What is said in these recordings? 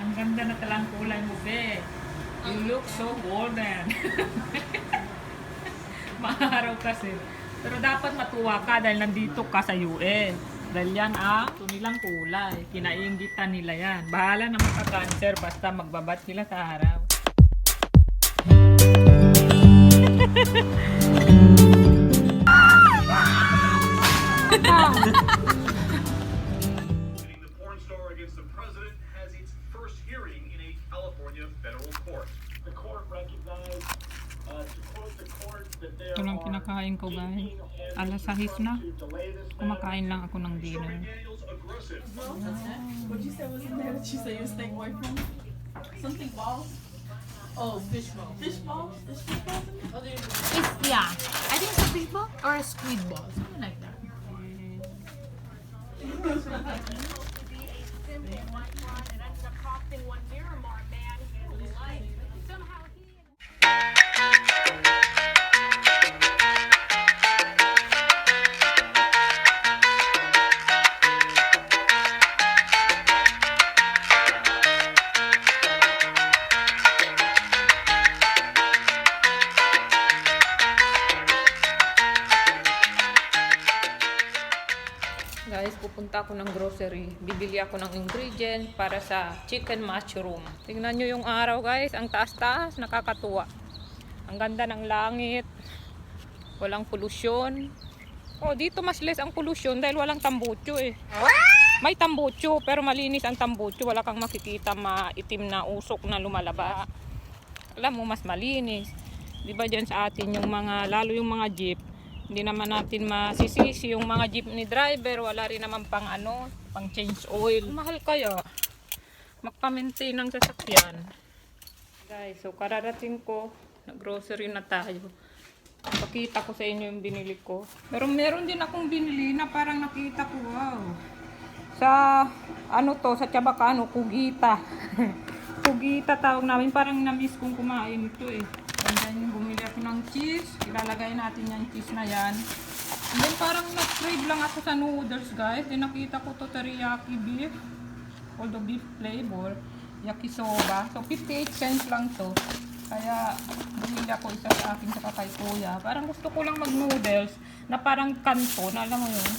Ang ganda na talang kulay mo, be. You look so golden. Maaraw kasi. Pero dapat matuwa ka dahil nandito ka sa US. Dahil yan ito nilang kulay. Kinainggitan nila yan. Bahala na magka-cancer basta magbabat sila sa araw. The porn star against the president has its first hearing in a California federal court. The court recognized, to quote the court, that there Ito lang kinakain ko, guys. Alas 6 na. Kumakain lang ako ng dinner. Daniel's aggressive. What you said was in there that you said your steak boyfriend? Something balls? Oh, fish balls. Fish balls? There's fish balls in there? Oh, there's It's, yeah, I think it's a fish ball or a squid ball, something like that. Guys, pupunta ako ng grocery. Bibili ako ng ingredient para sa chicken mushroom. Tingnan nyo yung araw, guys. Ang taas-taas, nakakatuwa. Ang ganda ng langit. Walang polusyon. Oh, dito mas less ang polusyon dahil walang tambutso eh. May tambutso pero malinis ang tambutso. Wala kang makikita maitim na usok na lumalabas. Alam mo, mas malinis. Di ba dyan sa atin yung mga, lalo yung mga jeep, hindi naman natin masisisi yung mga jeepney driver, wala rin naman pang pang change oil. Mahal kaya magpa-maintain ng sasakyan. Guys, so kararating ko, nag-grocery na tayo. Pakita ko sa inyo yung binili ko. Pero meron din akong binili na parang nakita ko, wow. Sa sa Chabacano, kugita. Kugita tawag namin, parang na-miss kong kumain ito eh. And then bumili ako ng cheese. Ilalagay natin yung cheese na yan. And then parang na-crave lang ako sa noodles, guys. Then nakita ko to teriyaki beef. Although beef flavor. Yakisoba. So 58 cents lang to. Kaya bumili ako isa sa akin sa kay kuya. Parang gusto ko lang mag-noodles na parang kanton. Alam mo yun?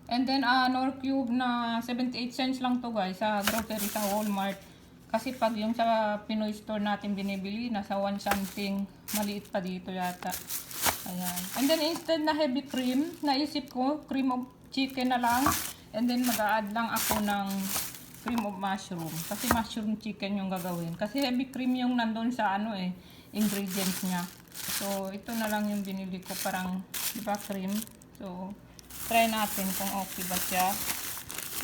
And then Nor Cube na 78 cents lang to, guys. Sa grocery sa Walmart. Kasi pag yung sa Pinoy store natin binibili, nasa 1 something, maliit pa dito yata. Ayan. And then instead na heavy cream, naisip ko, cream of chicken na lang. And then mag-a-add lang ako ng cream of mushroom. Kasi mushroom chicken yung gagawin. Kasi heavy cream yung nandun sa ingredients niya. So, ito na lang yung binili ko, parang, di ba, cream. So, try natin kung okay ba siya.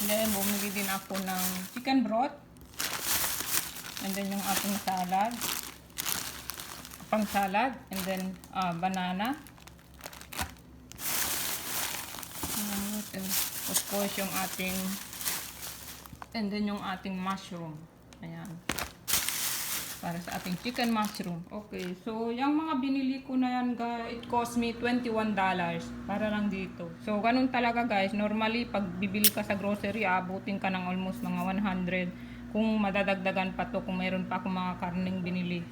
And then, bumili din ako ng chicken broth. And then yung ating salad, pang salad, and then banana. And of course yung ating, and then yung ating mushroom. Ayan. Para sa ating chicken mushroom. Okay, so yung mga binili ko na yan, guys, it cost me $21 para lang dito. So ganun talaga, guys. Normally, pag bibili ka sa grocery, abutin ka ng almost mga 100. Kung madadagdagan pa to, kung mayroon pa akong mga karning binili.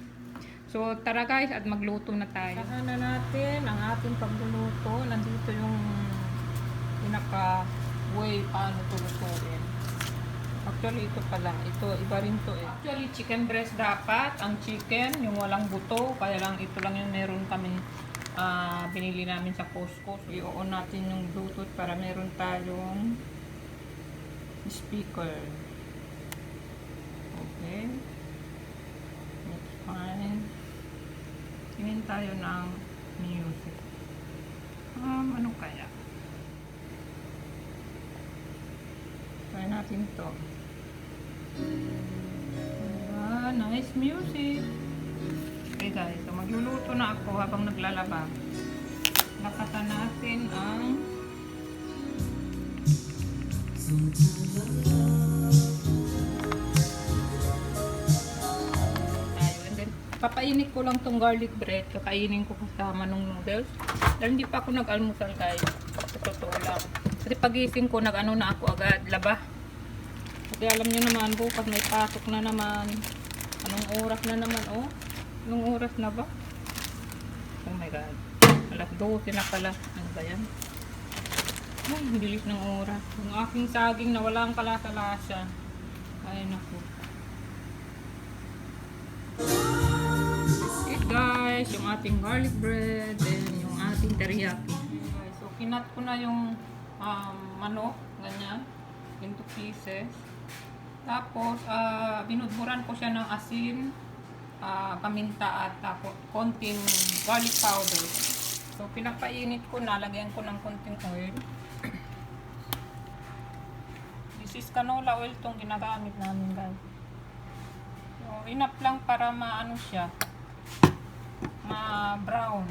So, tara guys, at magluto na tayo. Saka na natin ang ating pagluluto. Nandito yung pinaka-way paano ito lutuin. Actually, ito pala. Ito, iba rin to eh. Actually, chicken breast dapat. Ang chicken, yung walang buto. Kaya lang, ito lang yung meron kami binili namin sa Costco. So, i-on natin yung Bluetooth para meron tayong speaker. Okay. That's fine. Tingin tayo ng music. Ano kaya? Try natin to. Nice music. Okay guys, so magluluto na ako habang naglalaba. Lakatan natin ang papainit ko lang tong garlic bread. Kakainin ko kasama ng noodles. Dahil hindi pa ako nag-almusal, guys. Sa totoo lang. Kasi pagising ko, nag-ano na ako agad. Laba. Kasi alam nyo naman, bukas may pasok na naman. Anong oras na naman, oh? Anong oras na ba? Oh my God. Alas 12 na pala. Ano ba yan? Ay, ang bilis ng oras. Yung aking saging na walang kalasa-lasa. Ay, naku. Okay guys, yung ating garlic bread and yung ating teriyaki. Okay, so kinat ko na yung manok, ganyan, into pieces. Tapos, binudburan ko siya ng asin, paminta at konting garlic powder. So, pinapainit ko na, lagyan ko ng konting oil. This is canola oil tong ginagamit namin, guys. So, enough lang para maano siya, ma-brown.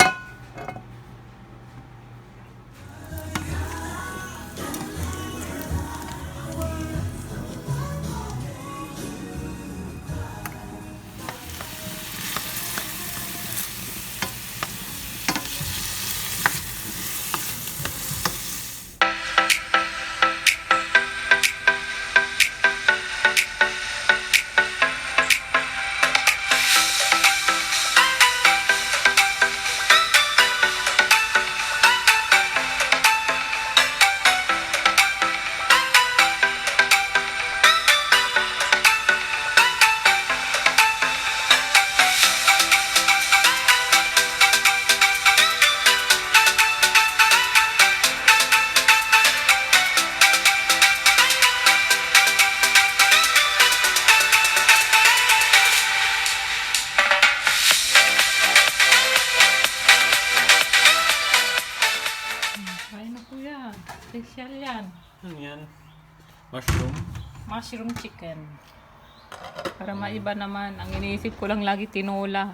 Special yan. Ano yan? Mushroom? Mushroom chicken. Para maiba naman. Ang iniisip ko lang lagi tinola.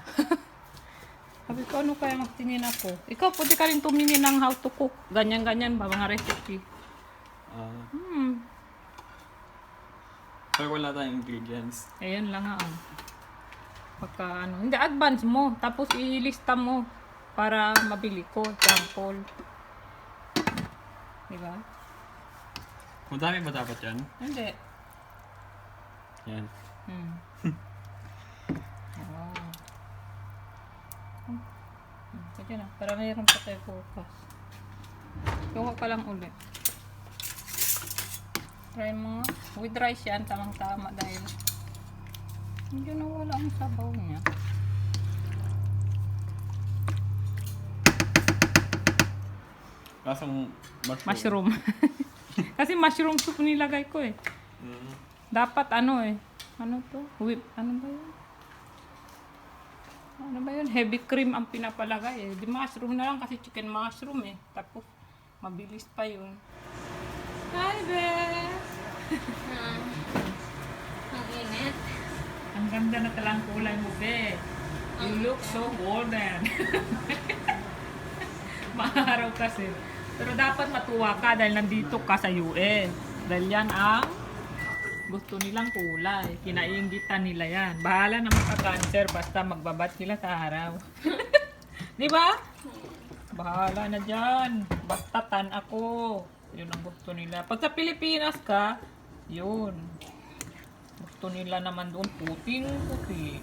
Sabi ko, ano kaya magtingin ako? Ikaw, pwede ka rin tumingin ng how to cook. Ganyan-ganyan ba mga recipe? Pero wala tayong ingredients. Ayan lang nga. Pagka ano. Hindi, advance mo. Tapos ilista mo. Para mabili ko. Sample. Diba? Madami ba dapat yan? Hindi. Yan. Oh. Pwede na. Para mayroon pa tayo bukas. Kuha ka lang ulit. Try mo nga. With rice yan. Tamang-tama dahil hindi na wala ang sabaw niya. Kasang Mushroom. Kasi mushroom soup nilagay ko eh. Dapat ano eh. Ano to? Whip. Ano ba yun? Ano ba yun? Heavy cream ang pinapalagay eh. Di mushroom na lang kasi chicken mushroom eh. Tapos mabilis pa yun. Hi, Beth! Ang init. Ang ganda na talang kulay mo, Beth. You look so golden. Maaraw kasi. Pero dapat matuwa ka dahil nandito ka sa US. Dahil yan ang gusto nilang kulay. Kinainggitan nila yan. Bahala na magka-cancer basta magbabat sila sa araw. Di ba? Bahala na dyan. Basta tan ako. Yun ang gusto nila. Pag sa Pilipinas ka, yun. Gusto nila naman doon puting-puti.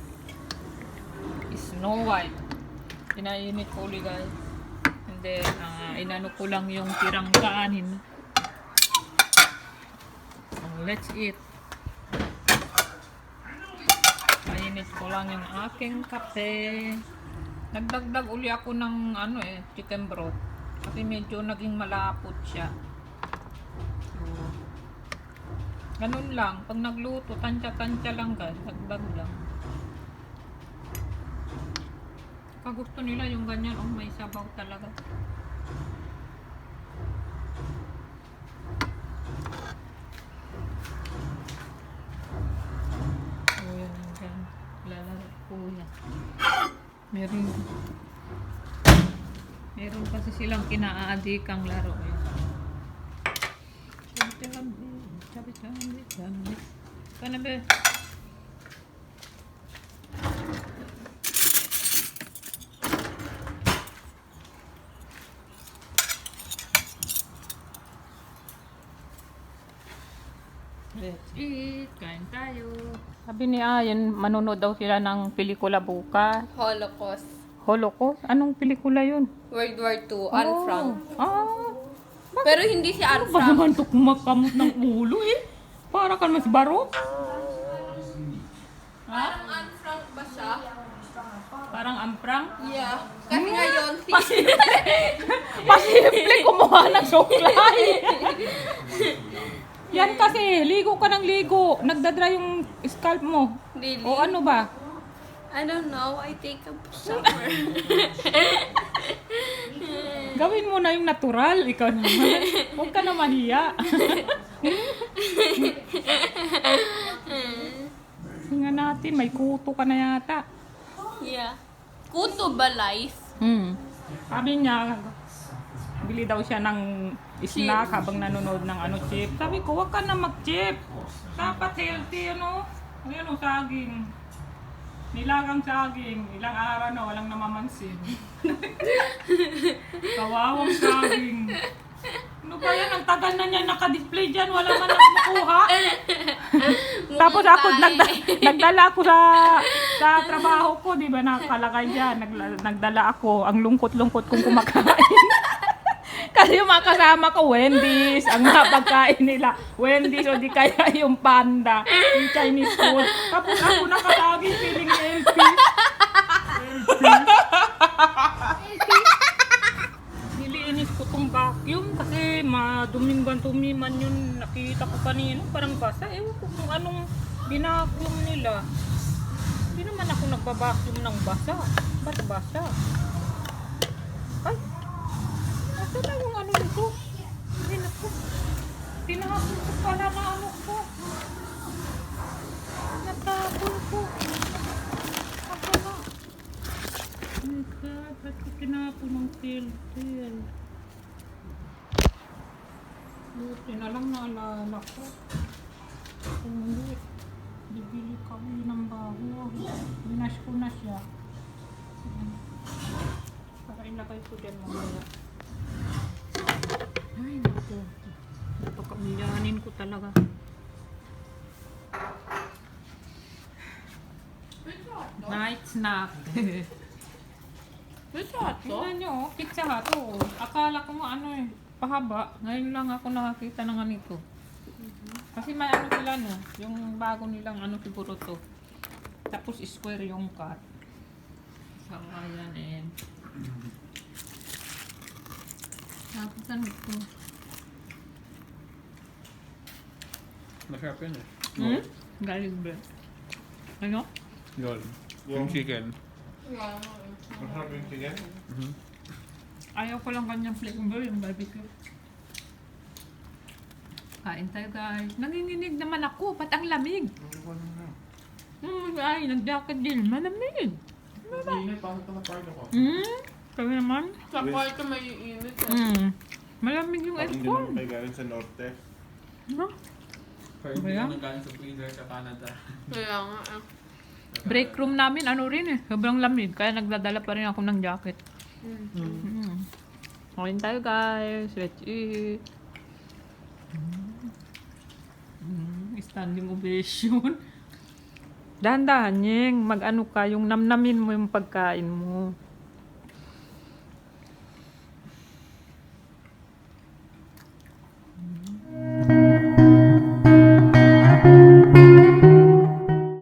Snow White. Pinainit ko ulit, guys. And then, inano ko lang yung tirang kanin. Let's eat. Mainit ko lang yung aking kape. Nagdagdag uli ako ng chicken broth. Kasi medyo naging malapot siya. So, ganun lang. Pag nagluto, tansya-tansya lang guys. Dagdag lang. Pag gusto nila yung ganyan, may sabaw talaga. Meron kasi silang kinaaadikang laro eh. Kana be? Let's eat. Kain tayo. Sabi ni Ayan, manonood daw sila ng pelikula bukas. Holocaust. Holocaust? Anong pelikula yun? World War II. Anne Frank. Ah, Pero hindi si Anne ano ba Frank. naman ito kumakamot ng ulo eh? Para ka mas barok. Parang Anne Frank ba siya? Parang amprang. Yeah. Kasi ngayon, si... Pasimple kumuha ng suklay. Yan kasi, ligo ka ng ligo. Nagdadry yung scalp mo. Really? O ano ba? I don't know. I take a shower. Gawin mo na yung natural. Ikaw naman. Huwag ka na mahiya. Hinga natin, may kuto ka na yata. Yeah. Kuto ba life? Sabi niya, bili daw siya ng snack habang nanonood ng chip. Sabi ko, huwag ka na mag-chip. Dapat healthy, Ayan o, saging. Nilagang saging. Ilang araw na, walang namamansin. Kawawang saging. Ano ba yan? Ang tagal na niya naka-display dyan. Wala man na kumukuha. Tapos ako, nagdala ako sa trabaho ko. Di ba nakalagay dyan? Nagdala ako. Ang lungkot-lungkot kong kumakain. Kasi yung mga kasama ko, Wendy's. Ang mga pagkain nila, Wendy's o di kaya yung Panda. Yung Chinese food. Tapos ako nakalagi feeling healthy. Niliinis ko tong vacuum kasi maduming-dumi man yun nakita ko kanina. Parang basa. Ewan ko kung anong binacuum nila. Hindi naman ako nagbabacuum ng basa. Ba't basa? Ay! Asa na yung nito? Hindi na po. Tinahapon ko pala na ko. Natapon ko. Asa na? Oh my God, ba't ko tinapon ng til-til? Buti na lang naalala ko. Kung hindi, bibili kami ng bago. Binash ko na siya. Para ilagay ko dyan mamaya. Ay, naku. Napakamiyanin ko talaga. Night snack. Pizza Hut to? Tingnan nyo, Pizza Hut. Oo. Akala ko pahaba. Ngayon lang ako nakakita ng ganito. Kasi may sila yung bago nilang siguro to. Tapos square yung cut. So, ayan eh. Tapos ano ito? Masarap yun eh. Garlic bread. Ano? Yun. Yung chicken. Masarap yung chicken? Ayaw ko lang kanyang flavor, yung barbecue. Kain tayo guys. Nanginginig naman ako. Ba't ang lamig? Ay, nag-jacket din. Malamig. Hindi, parang ito na parang ako. Kami naman. Sa kwarto may init eh. Malamig yung Parang hindi aircon. naman kayo galing sa norte. No? Kaya hindi Kaya? ko nagaling sa freezer sa Canada. Kaya nga eh. Break room namin, rin eh. Sobrang lamig. Kaya nagdadala pa rin ako ng jacket. Kain tayo guys. Let's eat. Standing ovation. Dahan-dahan, Yeng. Mag-ano ka, yung namnamin mo yung pagkain mo.